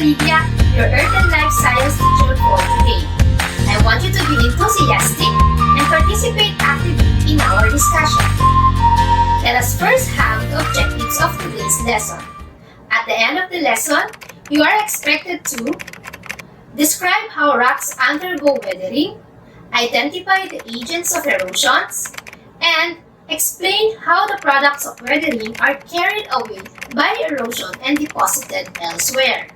Lydia, your Earth and Life Science teacher for today. I want you to be enthusiastic and participate actively in our discussion. Let us first have the objectives of today's lesson. At the end of the lesson, you are expected to describe how rocks undergo weathering, identify the agents of erosions, and explain how the products of weathering are carried away by erosion and deposited elsewhere.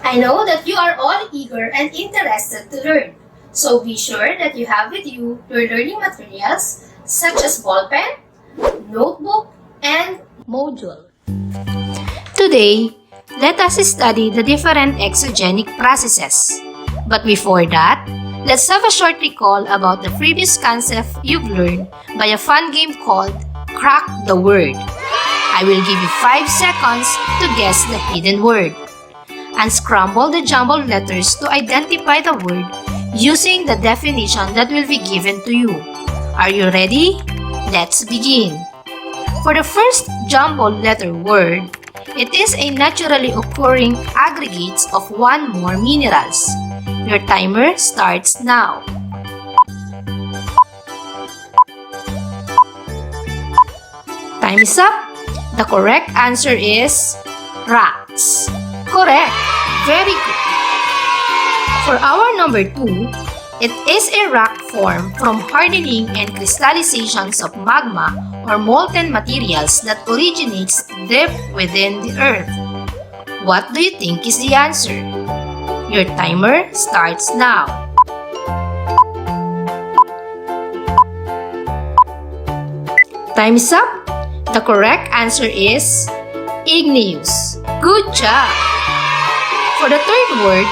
I know that you are all eager and interested to learn, so be sure that you have with you your learning materials such as ballpen, notebook, and module. Today, let us study the different exogenic processes. But before that, let's have a short recall about the previous concept you've learned by a fun game called Crack the Word. I will give you 5 seconds to guess the hidden word. Unscramble the jumbled letters to identify the word using the definition that will be given to you. Are you ready? Let's begin. For the first jumbled letter word, it is a naturally occurring aggregate of one more minerals. Your timer starts now. Time is up. The correct answer is rocks. Correct. Very good. For our number 2, it is a rock formed from hardening and crystallizations of magma or molten materials that originates deep within the earth. What do you think is the answer? Your timer starts now. Time is up. The correct answer is igneous. Good job! For the third word,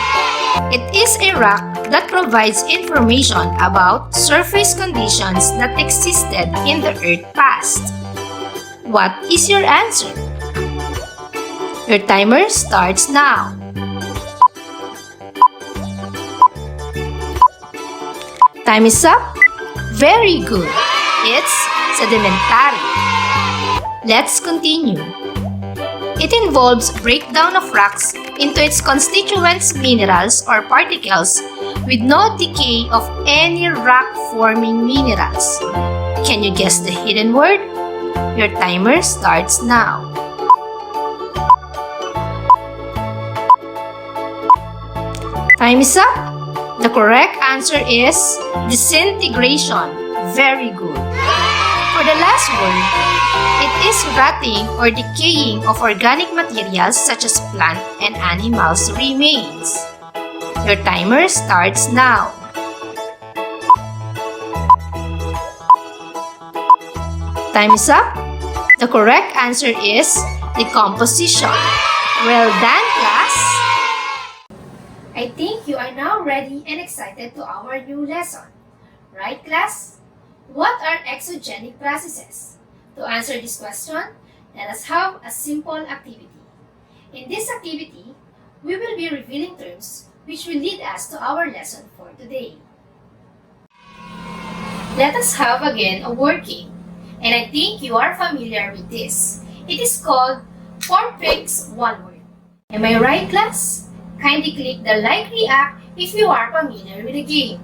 it is a rock that provides information about surface conditions that existed in the Earth past. What is your answer? Your timer starts now. Time is up. Very good. It's sedimentary. Let's continue. It involves breakdown of rocks into its constituents minerals or particles with no decay of any rock-forming minerals. Can you guess the hidden word? Your timer starts now. Time is up. The correct answer is disintegration. Very good. For the last word, it is rotting or decaying of organic materials such as plant and animals remains. Your timer starts now. Time is up. The correct answer is decomposition. Well done, class! I think you are now ready and excited to our new lesson. Right, class? What are exogenic processes? To answer this question, let us have a simple activity. In this activity, we will be revealing terms which will lead us to our lesson for today. Let us have again a word game, and I think you are familiar with this. It is called 4 pics, 1 word. Am I right, class? Kindly click the like react if you are familiar with the game.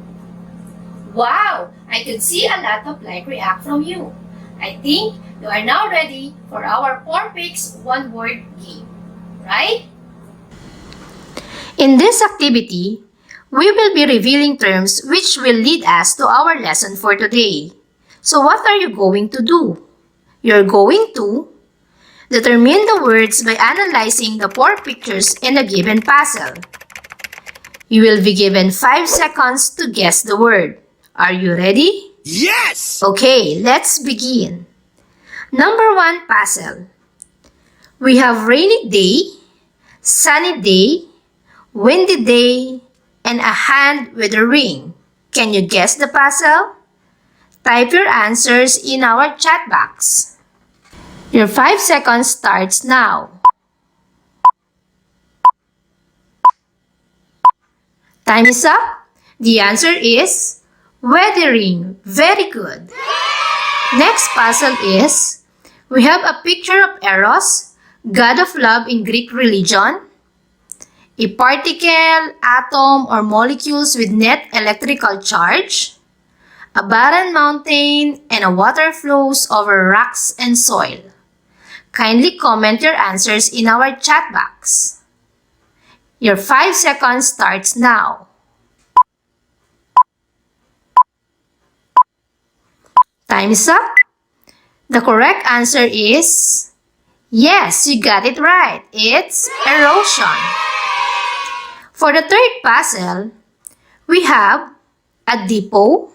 Wow! I could see a lot of like react from you. I think you are now ready for our 4 pics, 1 word game. Right? In this activity, we will be revealing terms which will lead us to our lesson for today. So what are you going to do? You're going to determine the words by analyzing the 4 pictures in a given puzzle. You will be given 5 seconds to guess the word. Are you ready? Yes! Okay, let's begin. Number 1 puzzle. We have rainy day, sunny day, windy day, and a hand with a ring. Can you guess the puzzle? Type your answers in our chat box. Your 5 seconds starts now. Time is up. The answer is weathering. Very good. Next puzzle is We have a picture of Eros, god of love in Greek religion, a particle, atom, or molecules with net electrical charge, a barren mountain, and a water flows over rocks and soil. Kindly comment your answers in our chat box. Your 5 seconds starts now. Time is up. The correct answer is yes, you got it right. It's erosion. For the third puzzle, we have a depot,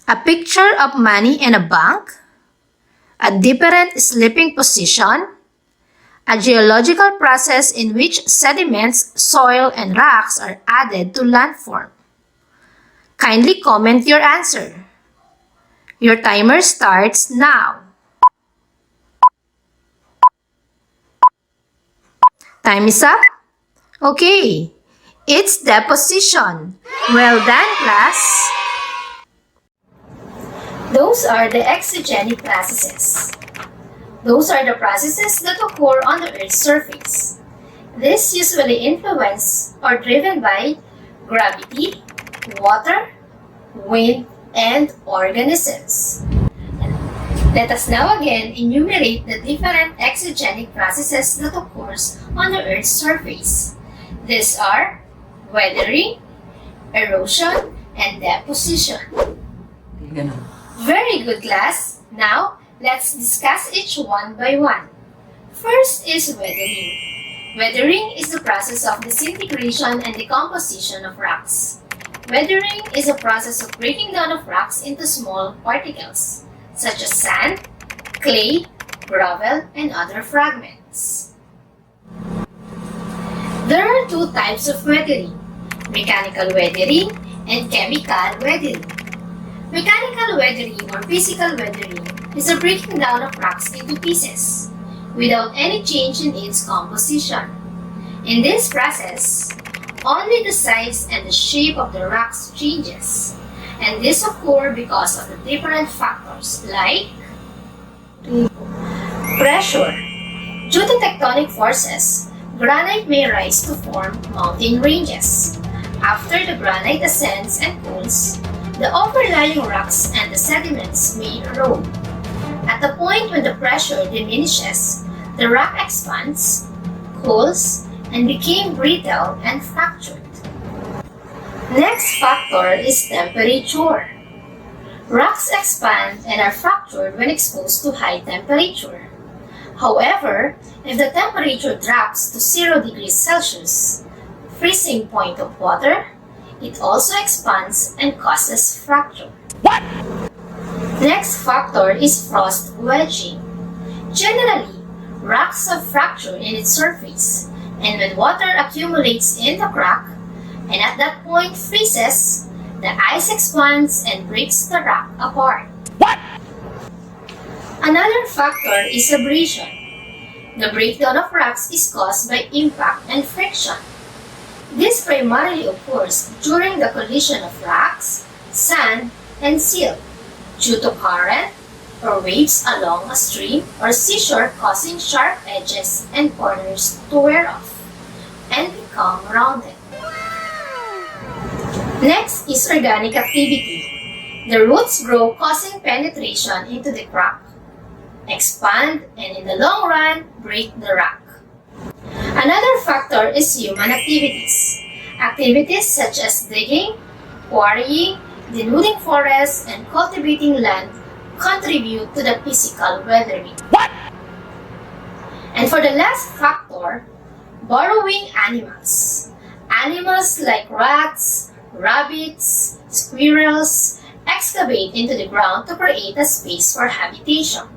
a picture of money in a bank, a different sleeping position, a geological process in which sediments, soil, and rocks are added to landform. Kindly comment your answer. Your timer starts now. Time is up. Okay, it's deposition. Well done, class. Those are the exogenic processes. Those are the processes that occur on the Earth's surface. This usually influenced or driven by gravity, water, wind, and organisms. Let us now again enumerate the different exogenic processes that occurs on the Earth's surface. These are weathering, erosion, and deposition. Very good, class. Now, let's discuss each one by one. First is weathering. Weathering is the process of disintegration and decomposition of rocks. Weathering is a process of breaking down of rocks into small particles, such as sand, clay, gravel, and other fragments. There are two types of weathering, mechanical weathering and chemical weathering. Mechanical weathering or physical weathering is a breaking down of rocks into pieces without any change in its composition. In this process, only the size and the shape of the rocks changes, and this occurs because of the different factors like pressure. Due to tectonic forces, granite may rise to form mountain ranges. After the granite ascends and cools, the overlying rocks and the sediments may erode. At the point when the pressure diminishes, the rock expands, cools, and became brittle and fractured. Next factor is temperature. Rocks expand and are fractured when exposed to high temperature. However, if the temperature drops to 0 degrees Celsius, freezing point of water, it also expands and causes fracture. What? Next factor is frost wedging. Generally, rocks have fracture in its surface, and when water accumulates in the crack, and at that point freezes, the ice expands and breaks the rock apart. What? Another factor is abrasion. The breakdown of rocks is caused by impact and friction. This primarily occurs during the collision of rocks, sand, and silt due to current or waves along a stream or seashore, causing sharp edges and corners to wear off and become rounded. Next is organic activity. The roots grow, causing penetration into the crack, expand, and in the long run, break the rock. Another factor is human activities. Activities such as digging, quarrying, denuding forests, and cultivating land contribute to the physical weathering. What? And for the last factor, burrowing animals. Animals like rats, rabbits, squirrels excavate into the ground to create a space for habitation.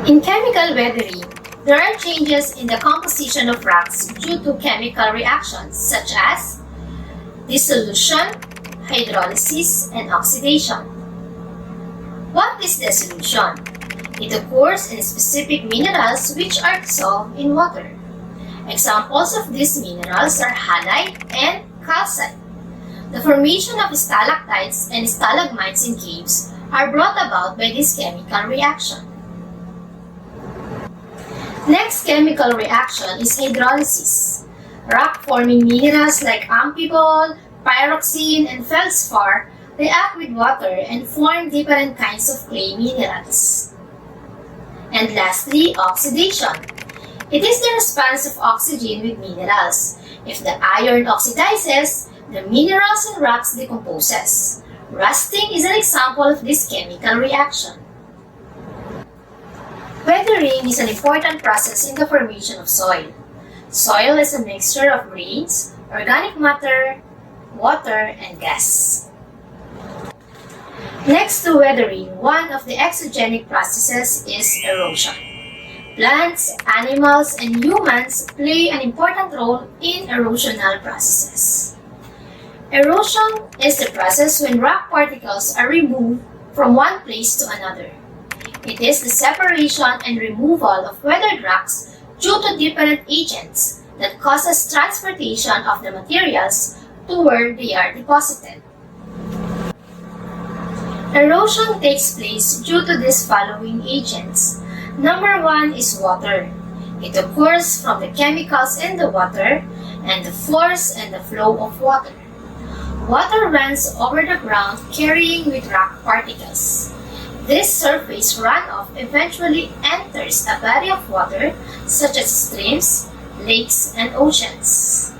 In chemical weathering, there are changes in the composition of rocks due to chemical reactions such as dissolution, hydrolysis, and oxidation. What is dissolution? It occurs in specific minerals which are dissolved in water. Examples of these minerals are halite and calcite. The formation of stalactites and stalagmites in caves are brought about by this chemical reaction. Next chemical reaction is hydrolysis. Rock-forming minerals like amphibole, pyroxene, and feldspar react with water and form different kinds of clay minerals. And lastly, oxidation. It is the response of oxygen with minerals. If the iron oxidizes, the minerals and rocks decomposes. Rusting is an example of this chemical reaction. Weathering is an important process in the formation of soil. Soil is a mixture of grains, organic matter, water, and gas. Next to weathering, one of the exogenic processes is erosion. Plants, animals, and humans play an important role in erosional processes. Erosion is the process when rock particles are removed from one place to another. It is the separation and removal of weathered rocks due to different agents that causes transportation of the materials to where they are deposited. Erosion takes place due to these following agents. Number 1 is water. It occurs from the chemicals in the water and the force and the flow of water. Water runs over the ground carrying with rock particles. This surface runoff eventually enters a body of water such as streams, lakes, and oceans.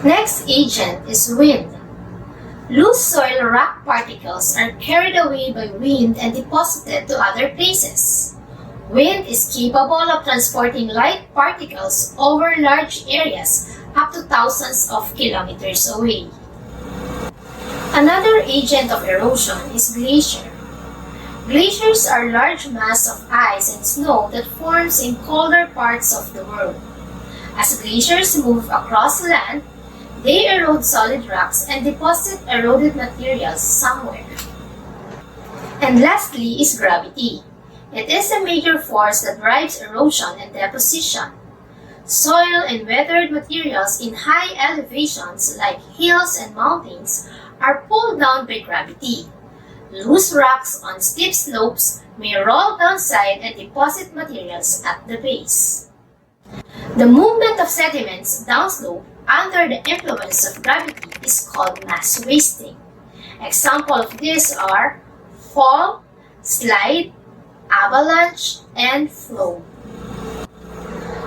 Next agent is wind. Loose soil rock particles are carried away by wind and deposited to other places. Wind is capable of transporting light particles over large areas up to thousands of kilometers away. Another agent of erosion is glacier. Glaciers are large masses of ice and snow that forms in colder parts of the world. As glaciers move across land, they erode solid rocks and deposit eroded materials somewhere. And lastly is gravity. It is a major force that drives erosion and deposition. Soil and weathered materials in high elevations like hills and mountains are pulled down by gravity. Loose rocks on steep slopes may roll downside and deposit materials at the base. The movement of sediments downslope under the influence of gravity is called mass wasting. Examples of these are fall, slide, avalanche, and flow.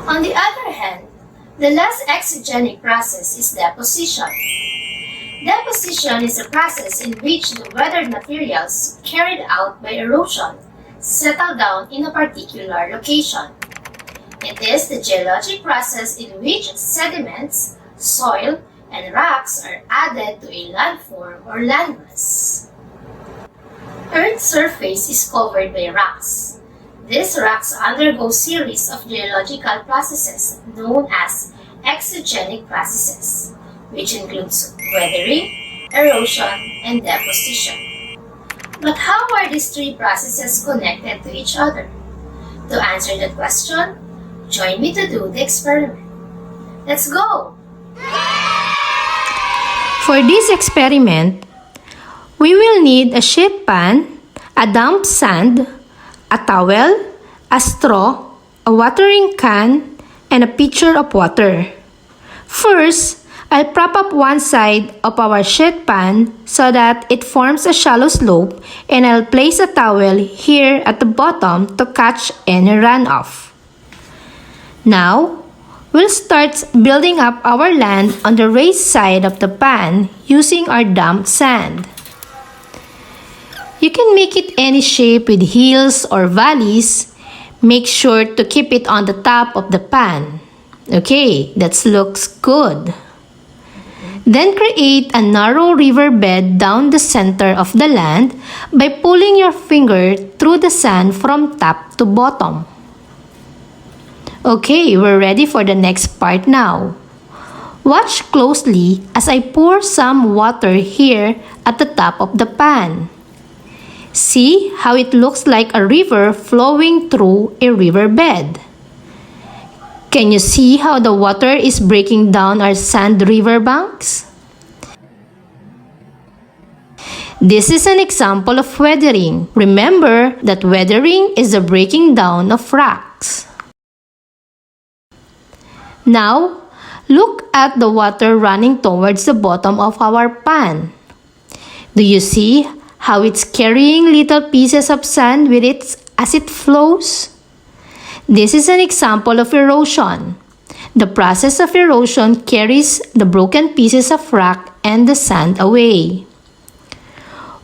On the other hand, the last exogenic process is deposition. Deposition is a process in which the weathered materials carried out by erosion settle down in a particular location. It is the geologic process in which sediments, soil, and rocks are added to a landform or landmass. Earth's surface is covered by rocks. These rocks undergo series of geological processes known as exogenic processes, which includes weathering, erosion, and deposition. But how are these three processes connected to each other? To answer that question, join me to do the experiment. Let's go! For this experiment, we will need a sheet pan, a damp sand, a towel, a straw, a watering can, and a pitcher of water. First, I'll prop up one side of our sheet pan so that it forms a shallow slope, and I'll place a towel here at the bottom to catch any runoff. Now, we'll start building up our land on the raised side of the pan using our damp sand. You can make it any shape with hills or valleys. Make sure to keep it on the top of the pan. Okay, that looks good. Then create a narrow river bed down the center of the land by pulling your finger through the sand from top to bottom. Okay, we're ready for the next part now. Watch closely as I pour some water here at the top of the pan. See how it looks like a river flowing through a riverbed. Can you see how the water is breaking down our sand riverbanks? This is an example of weathering. Remember that weathering is the breaking down of rocks. Now, look at the water running towards the bottom of our pan. Do you see how it's carrying little pieces of sand with it as it flows? This is an example of erosion. The process of erosion carries the broken pieces of rock and the sand away.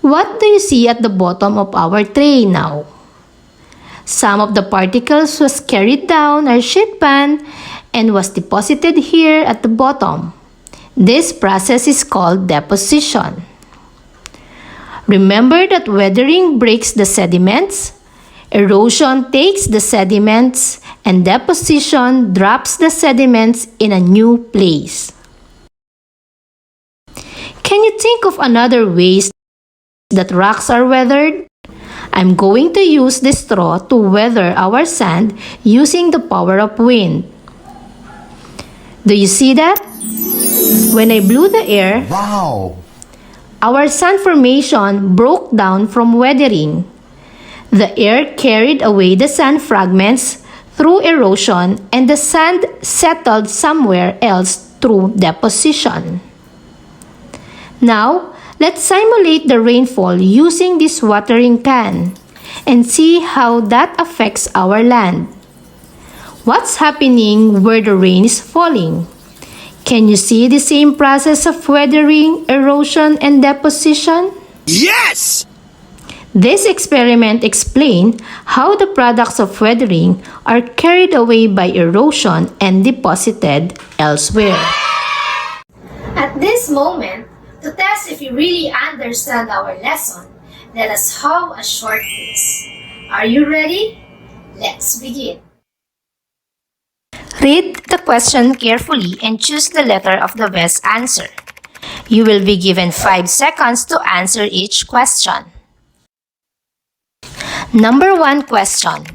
What do you see at the bottom of our tray now? Some of the particles was carried down our sheet pan and was deposited here at the bottom. This process is called deposition. Remember that weathering breaks the sediments, erosion takes the sediments, and deposition drops the sediments in a new place. Can you think of another ways that rocks are weathered? I'm going to use the straw to weather our sand using the power of wind. Do you see that? When I blew the air, Wow! our sand formation broke down from weathering. The air carried away the sand fragments through erosion and the sand settled somewhere else through deposition. Now, let's simulate the rainfall using this watering can and see how that affects our land. What's happening where the rain is falling? Can you see the same process of weathering, erosion, and deposition? Yes! This experiment explains how the products of weathering are carried away by erosion and deposited elsewhere. At this moment, to test if you really understand our lesson, let us have a short quiz. Are you ready? Let's begin. Read the question carefully and choose the letter of the best answer. You will be given 5 seconds to answer each question. Number 1 question.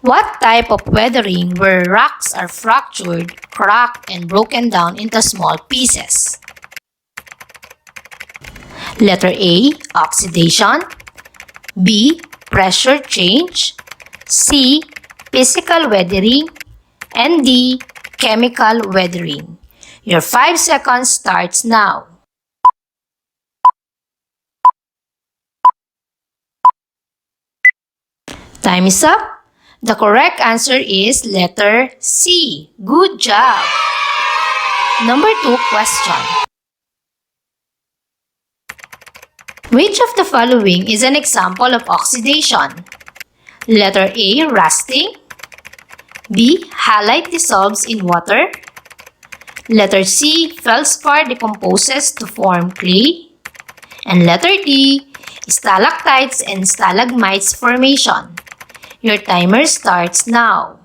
What type of weathering where rocks are fractured, cracked, and broken down into small pieces? Letter A, oxidation. B, pressure change. C, physical weathering. And D, chemical weathering. Your 5 seconds starts now. Time is up. The correct answer is letter C. Good job. Number 2 question. Which of the following is an example of oxidation? Letter A, rusting. B, halite dissolves in water. Letter C, feldspar decomposes to form clay. And letter D, stalactites and stalagmites formation. Your timer starts now.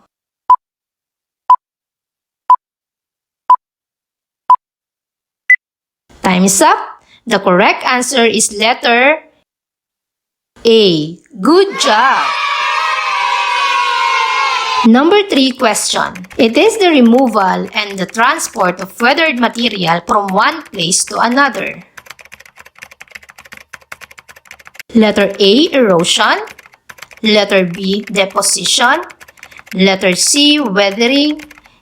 Time is up. The correct answer is letter A. Good job! Number 3 question. It is the removal and the transport of weathered material from one place to another. Letter A, erosion. Letter B, deposition. Letter C, weathering.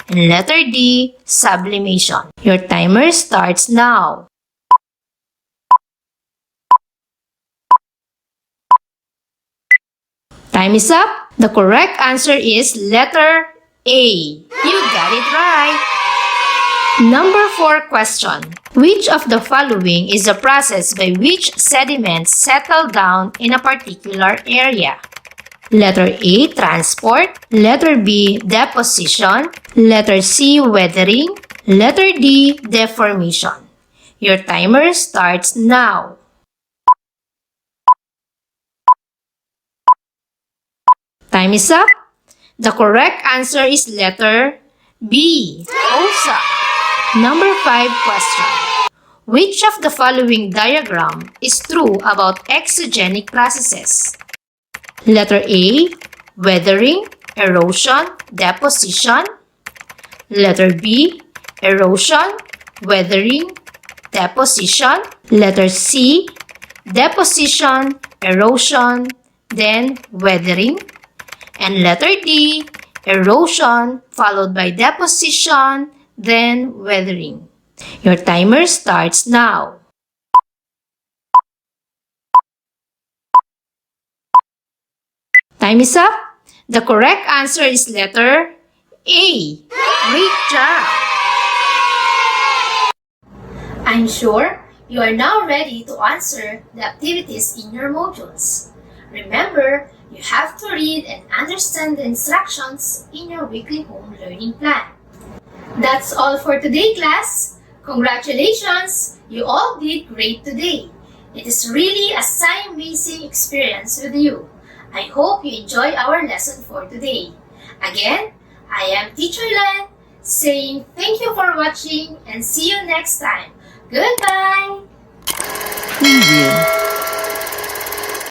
And letter D, sublimation. Your timer starts now. Time is up. The correct answer is letter A. You got it right. Number 4 question. Which of the following is the process by which sediments settle down in a particular area? Letter A, transport. Letter B, deposition. Letter C, weathering. Letter D, deformation. Your timer starts now. Time is up. The correct answer is letter B. OSA. Number 5 question. Which of the following diagram is true about exogenic processes? Letter A, weathering, erosion, deposition. Letter B, erosion, weathering, deposition. Letter C, deposition, erosion, then weathering. And letter D, erosion followed by deposition, then weathering. Your timer starts now. Time is up. The correct answer is letter A. Great job! I'm sure you are now ready to answer the activities in your modules. Remember, you have to read and understand the instructions in your weekly home learning plan. That's all for today, class. Congratulations! You all did great today. It is really a amazing experience with you. I hope you enjoy our lesson for today. Again, I am Teacher Len, saying thank you for watching and see you next time. Goodbye! Preview.